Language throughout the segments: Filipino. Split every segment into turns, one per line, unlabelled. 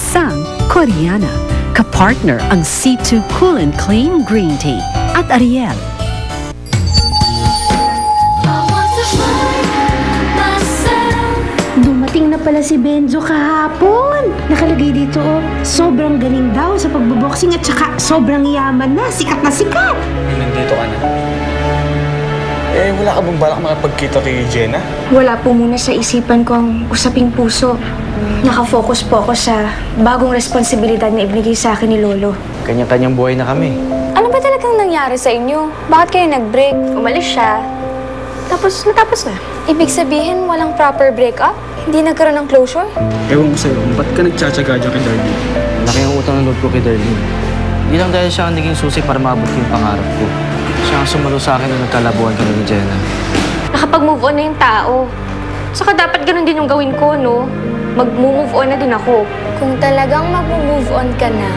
Sang Koreana. Kapartner ang C2 Cool and Clean Green Tea at Ariel.
Dumating na pala si Benzo kahapon. Nakalagay dito, oh, sobrang galing daw sa pagboboxing at saka sobrang yaman na, sikat na sikat.
Nandito ka na. Wala ka bang balak makapagkita kay Jenna?
Wala po muna sa isipan ko ang usaping puso. Nakafocus po ako sa bagong responsibilidad na ibigay sa akin ni Lolo.
Kanya-kanyang buhay na kami.
Ano ba talagang nangyari sa inyo? Bakit kayo nag-break? Umalis siya. Tapos natapos na. Ibig sabihin, walang proper break-up? Hindi nagkaroon ng closure?
Ewan ko sa'yo, ba't ka nagtsatsaga dyan kay Darlene?
Laki ang utang ng loob ko kay Darlene. Hindi lang dahil siya ang naging susi para maabot ko yung pangarap ko. Siya ang sumalo sa akin nung nagkalabuan kami ni Jenna.
Nakapag-move on na yung tao. Saka dapat ganun din yung gawin ko, no? Mag-move on na din ako. Kung talagang mag-move on ka na,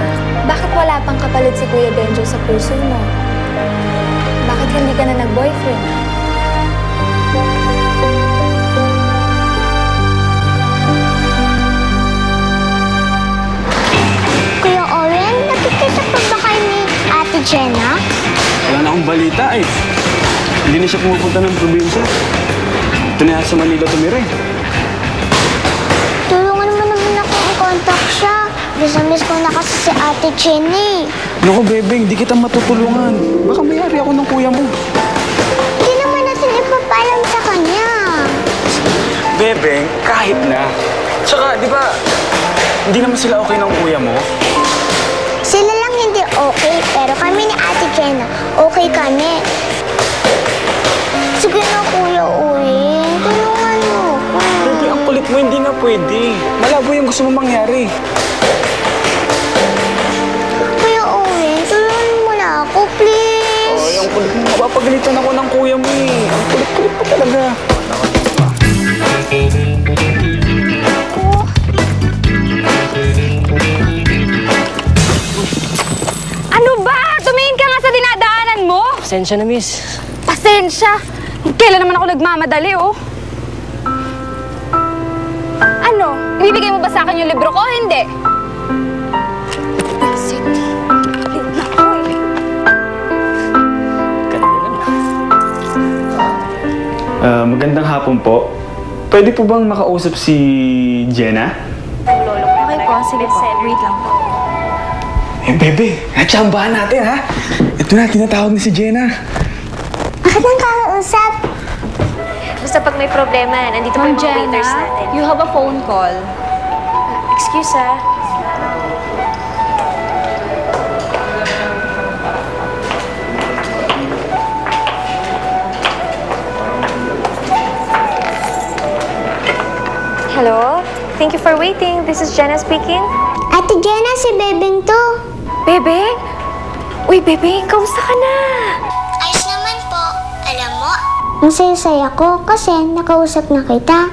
bakit wala pang kapalit si Kuya Benjo sa puso mo? Bakit hindi ka na nag-boyfriend?
Kuya Owen, nakikita pa ba kayo ni Ate Jenna?
Wala na akong balita eh. Hindi na siya pumupunta ng probinsya. Ito na sa Manila tumira eh.
Tulungan mo naman ako i-contact siya. Miss ko na kasi si Ate Jenny.
Naku, Bebeng, di kita matutulungan. Baka mayari ako ng kuya mo.
Hindi naman natin ipapalam sa kanya.
Bebeng, kahit na. Tsaka, di ba, hindi naman sila okay ng kuya mo?
Sila lang hindi okay, pero kami ni Ate Jenna, okay kami. Sige na, Kuya Owen. Tulungan mo ako.
Bebe, ang kulit mo, hindi nga pwede. Malabo yung gusto mo mangyari.
Kuya Owen, tulungan mo na ako, please.
Ay, ang kulit mo. Mapapagalitan ako ng kuya mo eh. Ang kulit-kulit pa talaga.
Ano ba? Tumingin ka nga sa dinadaanan mo!
Pasensya na, miss.
Pasensya! Kailan naman ako nagmamadali, oh? Ano? Ibibigay mo ba sa akin yung libro ko? Hindi.
Magandang hapon po. Pwede po bang makausap si Jenna?
Okay po, sige po. Wait lang po.
Bebe, natsambahan natin ha? Ito na, tinatawag ni si Jenna.
Bakit nang kakausap?
Basta pag may problema, nandito pa yung mga waiters natin.
You have a phone call.
Excuse, ah. Hello? Thank you for waiting. This is Jenna speaking.
Ate Jenna, si Bebeng to.
Bebeng? Uy, Bebeng, kamusta ka na?
Ayos naman po. Alam mo, ang saya-saya ko kasi nakausap na kita.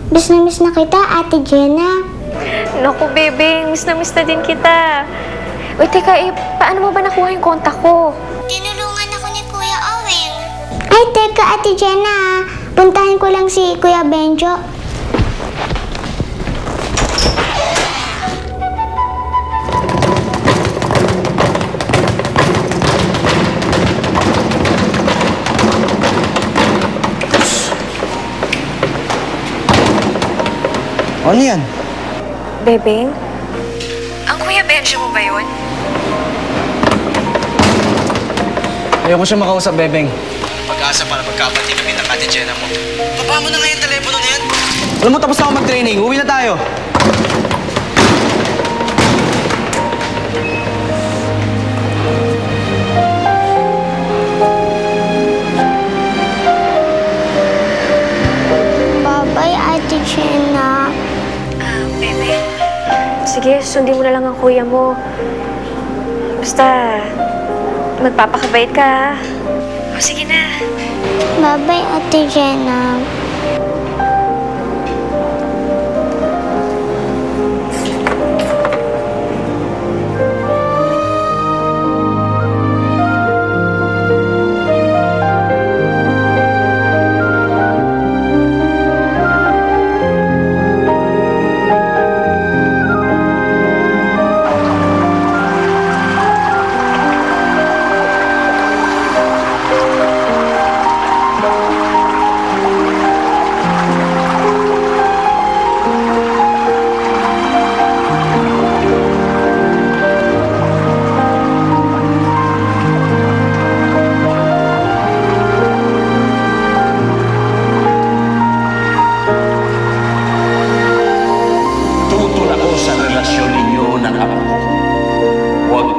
Miss na kita, Ate Jenna.
Naku, Bebeng, miss na din kita. Uy, teka, paano mo ba nakuha yung kontak ko?
Tinulungan ako ni Kuya Owen. Ay, teka, Ate Jenna. Puntahan ko lang si Kuya Benjo.
Ano yan?
Bebeng? Ang Kuya Benjo mo ba yun?
Ayoko siya makausap, Bebeng. Pag-asa para magkapatid kami ng Ate Jenna mo. Baba mo na nga yung telepono na yan. Alam mo, tapos na ako mag-training. Uwi na tayo.
Bye-bye, Ate Jenna.
Bebeng. Sige, sundin mo na lang ang kuya mo. Basta, magpapakabait ka, ha? O, sige na.
Bye-bye, Ate Jenna.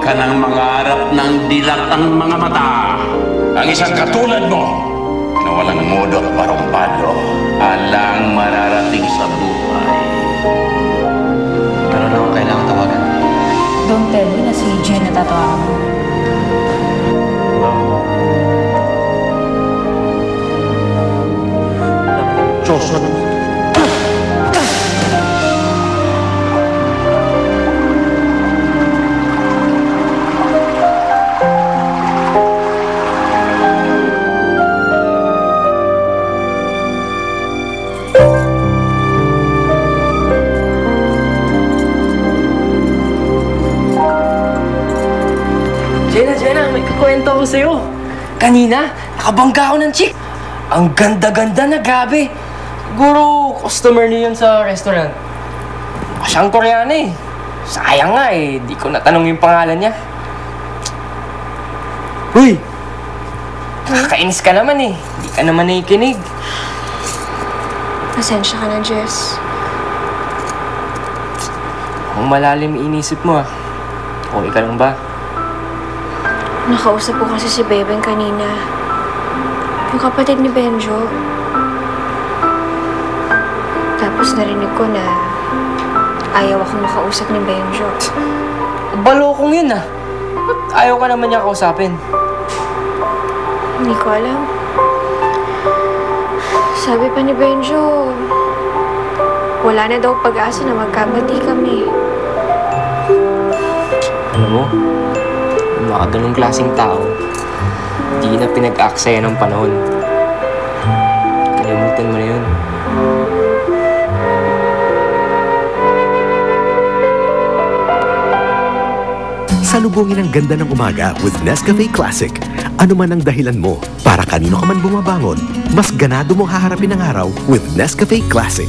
ka nang mangarap ng dilatang mga mata. Ang isang katulad mo, na walang modo at parumpalo, alang mararating sa buhay.
Pero na ako kailangan tawagan.
Don't tell me na si Jenna tatawagan mo.
Diyos na naman.
Jenna, may kukwento ako sa'yo. Kanina, nakabangga ako ng chick. Ang ganda-ganda na, grabe. Siguro, customer niyo yun sa restaurant. Siyang Koreana eh. Sayang nga eh, di ko natanong yung pangalan niya. Uy! Nakakainis ka naman eh. Di ka naman nakikinig.
Pasensya ka na, Jess.
Kung malalim inisip mo ah. Okay ka lang ba?
Nakausap ko kasi si Bebeng kanina. Yung kapatid ni Benjo. Tapos narinig ko na ayaw akong makausap ni Benjo.
Balokong yun ah. Ba't ayaw ka naman niya kausapin?
Hindi ko alam. Sabi pa ni Benjo, wala na daw pag-asa na magkabati kami.
Alam mo, yung mga ganong klaseng tao, di na pinag-aksaya ng panahon. Kalimutan mo na yun.
Salubungin ang ganda ng umaga with Nescafe Classic. Ano man ang dahilan mo, para kanino ka man bumabangon, mas ganado mong haharapin ang araw with Nescafe Classic.